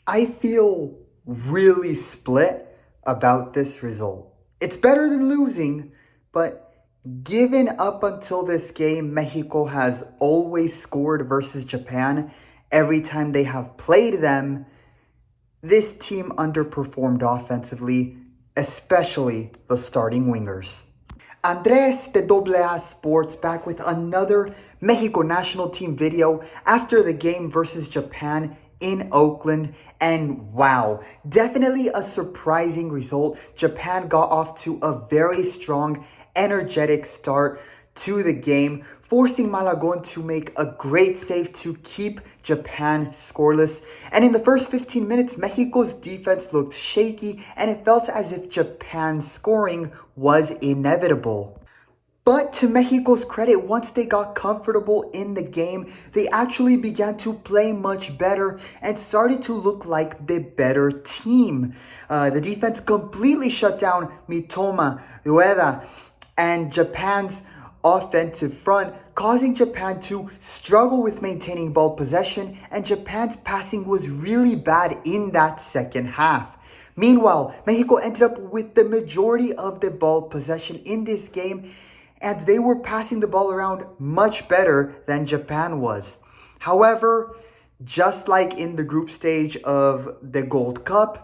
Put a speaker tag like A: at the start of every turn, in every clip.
A: I feel really split about this result. It's better than losing, but given up until this game, Mexico has always scored versus Japan every time they have played them. This team underperformed offensively, especially the starting wingers. Andres de AA Sports back with another Mexico National Team video after the game versus Japan in Oakland. And wow, definitely a surprising result. Japan got off to a very strong, energetic start to the game, forcing Malagon to make a great save to keep Japan scoreless. And in the first 15 minutes, Mexico's defense looked shaky and it felt as if Japan's scoring was inevitable. But to Mexico's credit, once they got comfortable in the game, they actually began to play much better and started to look like the better team. The defense completely shut down Mitoma, Rueda, and Japan's offensive front, causing Japan to struggle with maintaining ball possession, and Japan's passing was really bad in that second half. Meanwhile, Mexico ended up with the majority of the ball possession in this game, and they were passing the ball around much better than Japan was. However, just like in the group stage of the Gold Cup,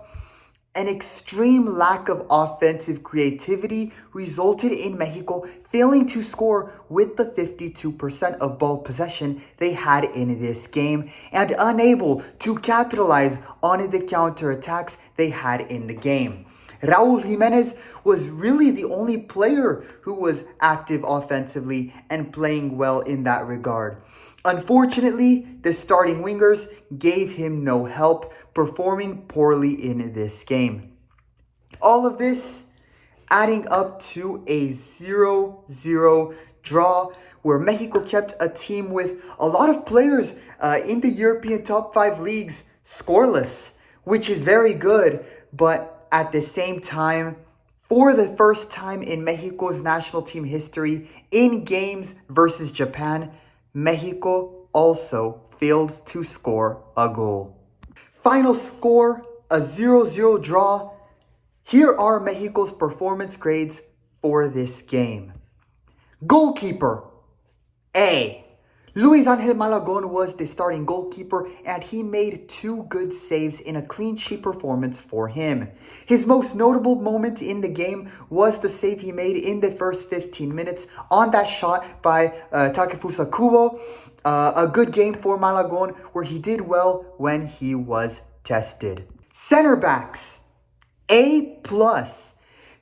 A: an extreme lack of offensive creativity resulted in Mexico failing to score with the 52% of ball possession they had in this game and unable to capitalize on the counterattacks they had in the game. Raul Jimenez was really the only player who was active offensively and playing well in that regard. Unfortunately, the starting wingers gave him no help, performing poorly in this game. All of this adding up to a 0-0 draw where Mexico kept a team with a lot of players in the European top 5 leagues scoreless, which is very good, but at the same time, for the first time in Mexico's national team history, in games versus Japan, Mexico also failed to score a goal. Final score, a 0-0 draw. Here are Mexico's performance grades for this game. Goalkeeper, A. Luis Angel Malagon was the starting goalkeeper and he made 2 good saves in a clean sheet performance for him. His most notable moment in the game was the save he made in the first 15 minutes on that shot by Takefusa Kubo. A good game for Malagon where he did well when he was tested. Center backs, A+.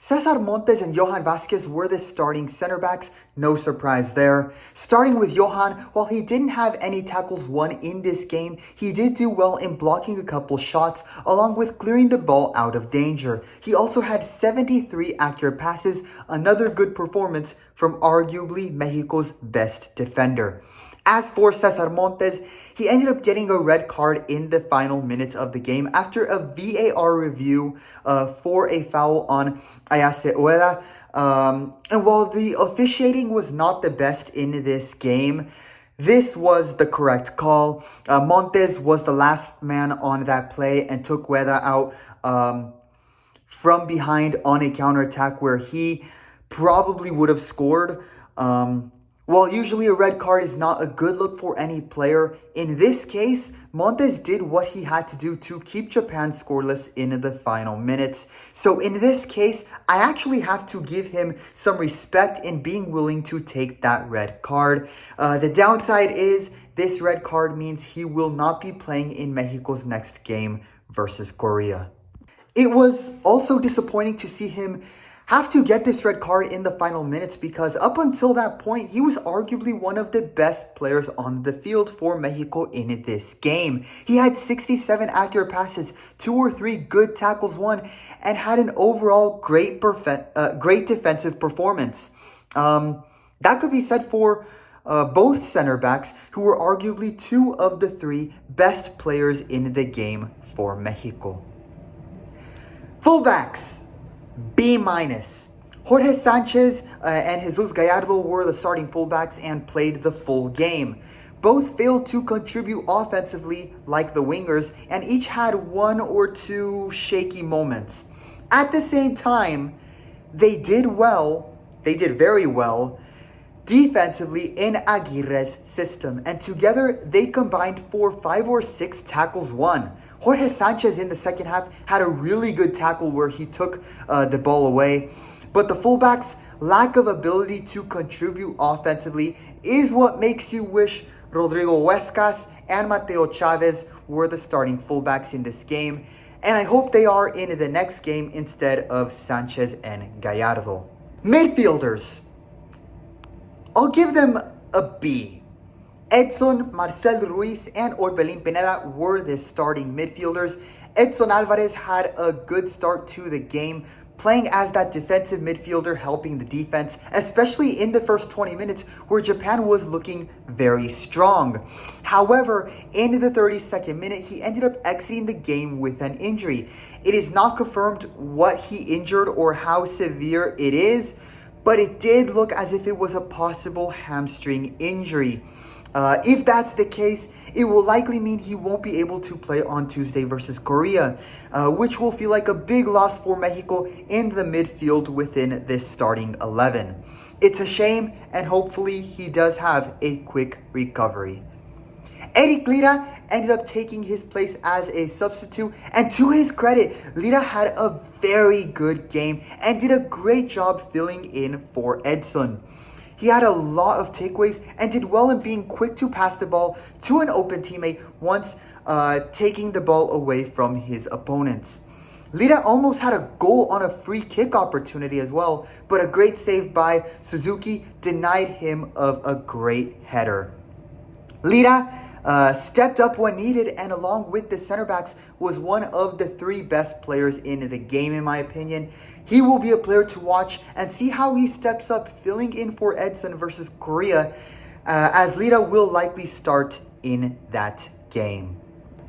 A: Cesar Montes and Johan Vasquez were the starting center backs, no surprise there. Starting with Johan, while he didn't have any tackles won in this game, he did do well in blocking a couple shots, along with clearing the ball out of danger. He also had 73 accurate passes, another good performance from arguably Mexico's best defender. As for Cesar Montes, he ended up getting a red card in the final minutes of the game after a VAR review for a foul on Ayase Ueda. And while the officiating was not the best in this game, this was the correct call. Montes was the last man on that play and took Ueda out from behind on a counterattack where he probably would have scored. While usually a red card is not a good look for any player, in this case, Montes did what he had to do to keep Japan scoreless in the final minutes. So in this case, I actually have to give him some respect in being willing to take that red card. The downside is this red card means he will not be playing in Mexico's next game versus Korea. It was also disappointing to see him have to get this red card in the final minutes because up until that point, he was arguably one of the best players on the field for Mexico in this game. He had 67 accurate passes, 2 or 3 good tackles won, and had an overall great defensive performance. That could be said for both center backs, who were arguably 2 of the 3 best players in the game for Mexico. Fullbacks, B-. Jorge Sanchez and Jesus Gallardo were the starting fullbacks and played the full game. both failed to contribute offensively like the wingers, and each had one or two shaky moments. At the same time, they did very well defensively in Aguirre's system, and together they combined for 5 or 6 tackles won. Jorge Sanchez in the second half had a really good tackle where he took the ball away, but the fullbacks' lack of ability to contribute offensively is what makes you wish Rodrigo Huescas and Mateo Chavez were the starting fullbacks in this game, and I hope they are in the next game instead of Sanchez and Gallardo. Midfielders, I'll give them a B. Edson, Marcel Ruiz, and Orbelin Pineda were the starting midfielders. Edson Alvarez had a good start to the game, playing as that defensive midfielder helping the defense, especially in the first 20 minutes where Japan was looking very strong. However, in the 32nd minute, he ended up exiting the game with an injury. It is not confirmed what he injured or how severe it is, but it did look as if it was a possible hamstring injury. If that's the case, it will likely mean he won't be able to play on Tuesday versus Korea, which will feel like a big loss for Mexico in the midfield within this starting 11. It's a shame, and hopefully he does have a quick recovery. Eric Lira ended up taking his place as a substitute, and to his credit, Lira had a very good game and did a great job filling in for Edson. He had a lot of takeaways and did well in being quick to pass the ball to an open teammate once taking the ball away from his opponents. Lira almost had a goal on a free kick opportunity as well, but a great save by Suzuki denied him of a great header. Lira stepped up when needed, and along with the center backs was one of the 3 best players in the game in my opinion. He will be a player to watch and see how he steps up filling in for Edson versus Korea, as Lira will likely start in that game.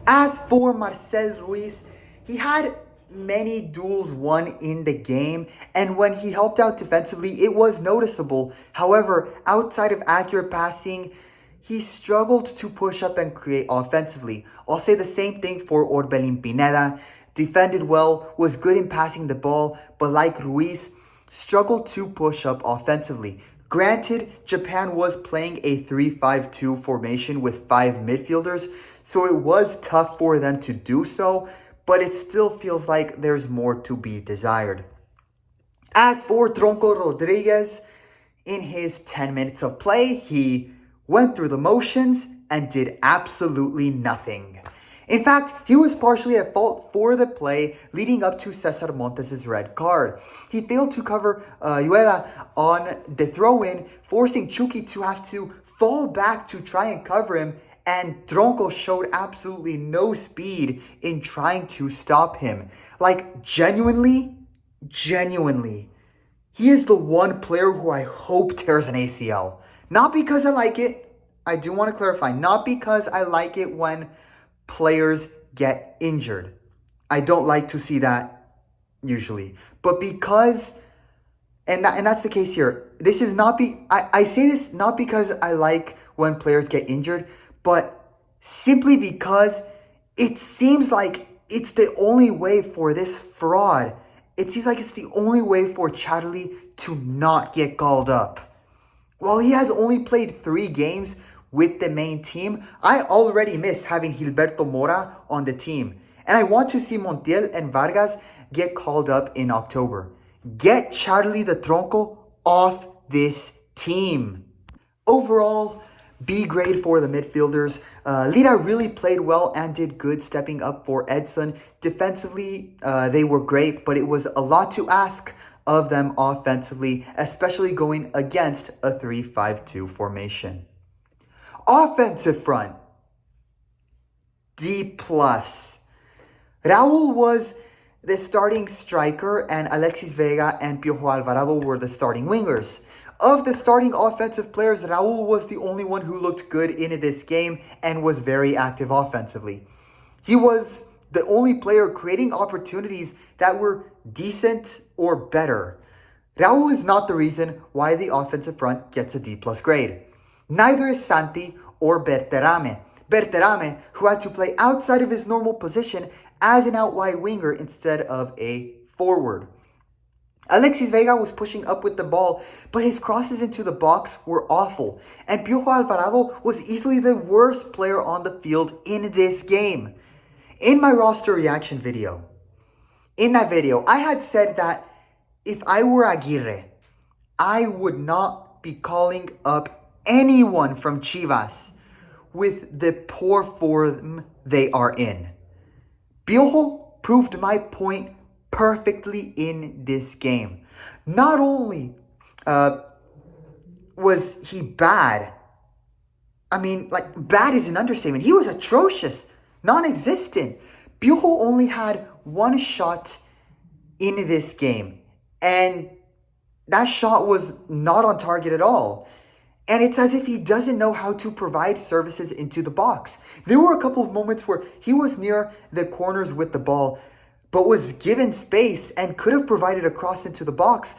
A: As for Marcel Ruiz, he had many duels won in the game, and when he helped out defensively, it was noticeable. However, outside of accurate passing, he struggled to push up and create offensively. I'll say the same thing for Orbelin Pineda. Defended well, was good in passing the ball, but like Ruiz, struggled to push up offensively. Granted, Japan was playing a 3-5-2 formation with 5 midfielders, so it was tough for them to do so, but it still feels like there's more to be desired. As for Tronco Rodriguez, in his 10 minutes of play, he went through the motions and did absolutely nothing. In fact, he was partially at fault for the play leading up to Cesar Montes' red card. He failed to cover Yuela on the throw-in, forcing Chucky to have to fall back to try and cover him, and Tronco showed absolutely no speed in trying to stop him. Like, genuinely, he is the one player who I hope tears an ACL. Not because I like it. I do want to clarify. Not because I like it when players get injured. I don't like to see that usually. But because, and that's the case here. This is not I say this not because I like when players get injured, but simply because it seems like it's the only way for this fraud. It seems like it's the only way for Charlie to not get called up. While he has only played 3 games with the main team, I already miss having Gilberto Mora on the team. And I want to see Montiel and Vargas get called up in October. Get Charlie the Tronco off this team. Overall, B grade for the midfielders. Lira really played well and did good stepping up for Edson. Defensively, they were great, but it was a lot to ask of them offensively, especially going against a 3-5-2 formation. Offensive front, D+. Raul was the starting striker, and Alexis Vega and Piojo Alvarado were the starting wingers. Of the starting offensive players, Raul was the only one who looked good in this game and was very active offensively. He was the only player creating opportunities that were decent or better. Raul is not the reason why the offensive front gets a D+ grade. Neither is Santi or Berterame. Berterame, who had to play outside of his normal position as an out wide winger instead of a forward. Alexis Vega was pushing up with the ball, but his crosses into the box were awful, and Piojo Alvarado was easily the worst player on the field in this game. In my roster reaction video, I had said that if I were Aguirre, I would not be calling up anyone from Chivas with the poor form they are in. Piojo proved my point perfectly in this game. Not only was he bad, bad is an understatement. He was atrocious, non-existent. Piojo only had one shot in this game, and that shot was not on target at all. And it's as if he doesn't know how to provide services into the box. There were a couple of moments where he was near the corners with the ball, but was given space and could have provided a cross into the box,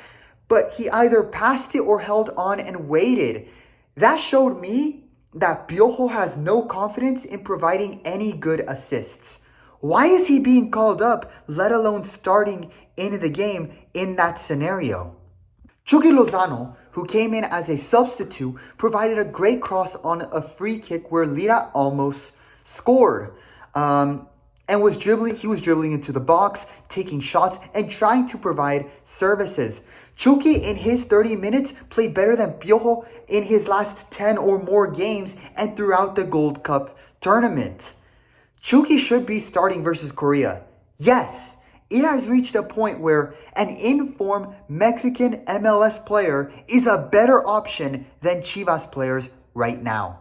A: but he either passed it or held on and waited. That showed me that Piojo has no confidence in providing any good assists. Why is he being called up, let alone starting in the game in that scenario? Chucky Lozano, who came in as a substitute, provided a great cross on a free kick where Lira almost scored. He was dribbling into the box, taking shots, and trying to provide services. Chucky, in his 30 minutes, played better than Piojo in his last 10 or more games and throughout the Gold Cup tournament. Chucky should be starting versus Korea. Yes, it has reached a point where an in-form Mexican MLS player is a better option than Chivas players right now.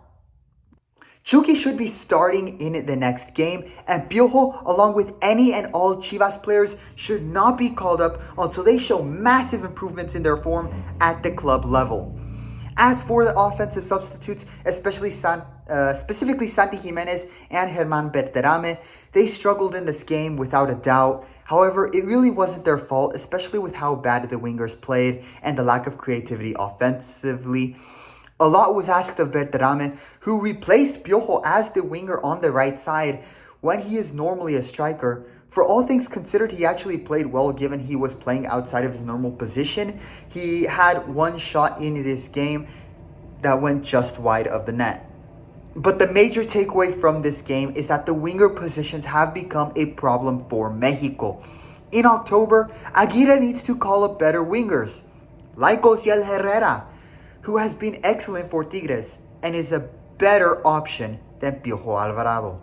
A: Chucky should be starting in the next game, and Piojo, along with any and all Chivas players, should not be called up until they show massive improvements in their form at the club level. As for the offensive substitutes, specifically Santi Jimenez and Germán Berterame, they struggled in this game without a doubt. However, it really wasn't their fault, especially with how bad the wingers played and the lack of creativity offensively. A lot was asked of Berterame, who replaced Piojo as the winger on the right side when he is normally a striker. For all things considered, he actually played well given he was playing outside of his normal position. He had one shot in this game that went just wide of the net. But the major takeaway from this game is that the winger positions have become a problem for Mexico. In October, Aguirre needs to call up better wingers, like Osiel Herrera, who has been excellent for Tigres and is a better option than Piojo Alvarado.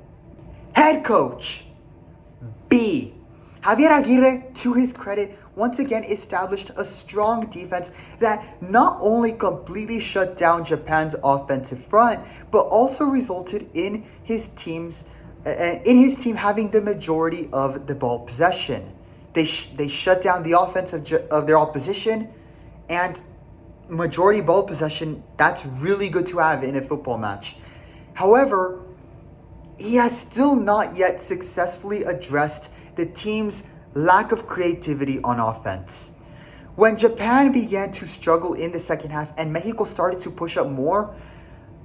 A: Head coach, B. Javier Aguirre, to his credit, once again established a strong defense that not only completely shut down Japan's offensive front, but also resulted in his team having the majority of the ball possession. They shut down the offense of their opposition, and majority ball possession, that's really good to have in a football match. However, he has still not yet successfully addressed the team's lack of creativity on offense. When Japan began to struggle in the second half and Mexico started to push up more,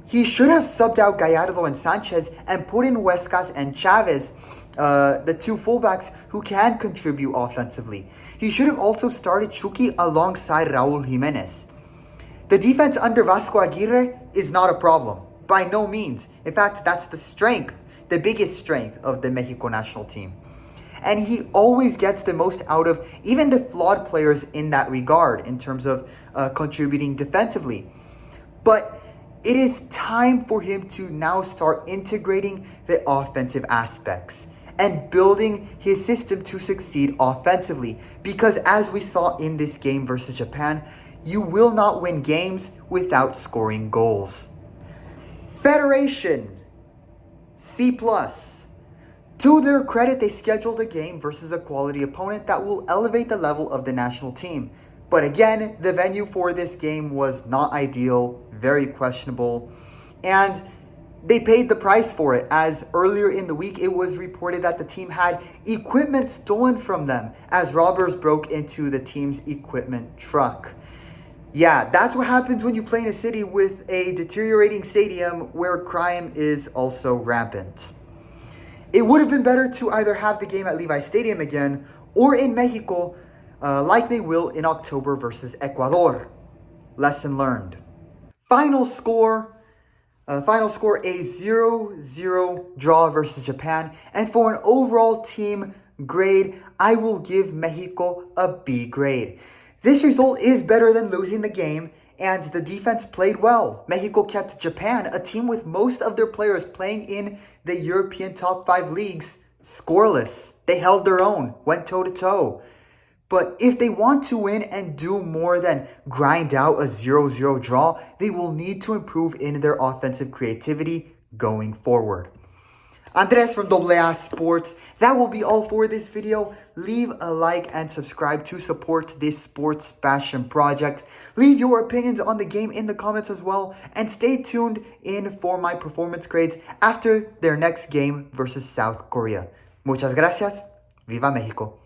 A: he should have subbed out Gallardo and Sanchez and put in Huescas and Chavez, the two fullbacks who can contribute offensively. He should have also started Chucky alongside Raul Jimenez. The defense under Vasco Aguirre is not a problem, by no means. In fact, that's the biggest strength of the Mexico National Team. And he always gets the most out of even the flawed players in that regard in terms of contributing defensively. But it is time for him to now start integrating the offensive aspects and building his system to succeed offensively. Because as we saw in this game versus Japan, you will not win games without scoring goals. Federation, C+. To their credit, they scheduled a game versus a quality opponent that will elevate the level of the national team. But again, the venue for this game was not ideal, very questionable, and they paid the price for it, as earlier in the week it was reported that the team had equipment stolen from them as robbers broke into the team's equipment truck. Yeah, that's what happens when you play in a city with a deteriorating stadium where crime is also rampant. It would have been better to either have the game at Levi Stadium again or in Mexico, like they will in October versus Ecuador. Lesson learned. Final score a 0-0 draw versus Japan. And for an overall team grade, I will give Mexico a B grade. This result is better than losing the game, and the defense played well. Mexico kept Japan, a team with most of their players playing in the European top 5 leagues, scoreless. They held their own, went toe-to-toe. But if they want to win and do more than grind out a 0-0 draw, they will need to improve in their offensive creativity going forward. Andres from AA Sports. That will be all for this video. Leave a like and subscribe to support this sports passion project. Leave your opinions on the game in the comments as well. And stay tuned in for my performance grades after their next game versus South Korea. Muchas gracias. Viva México.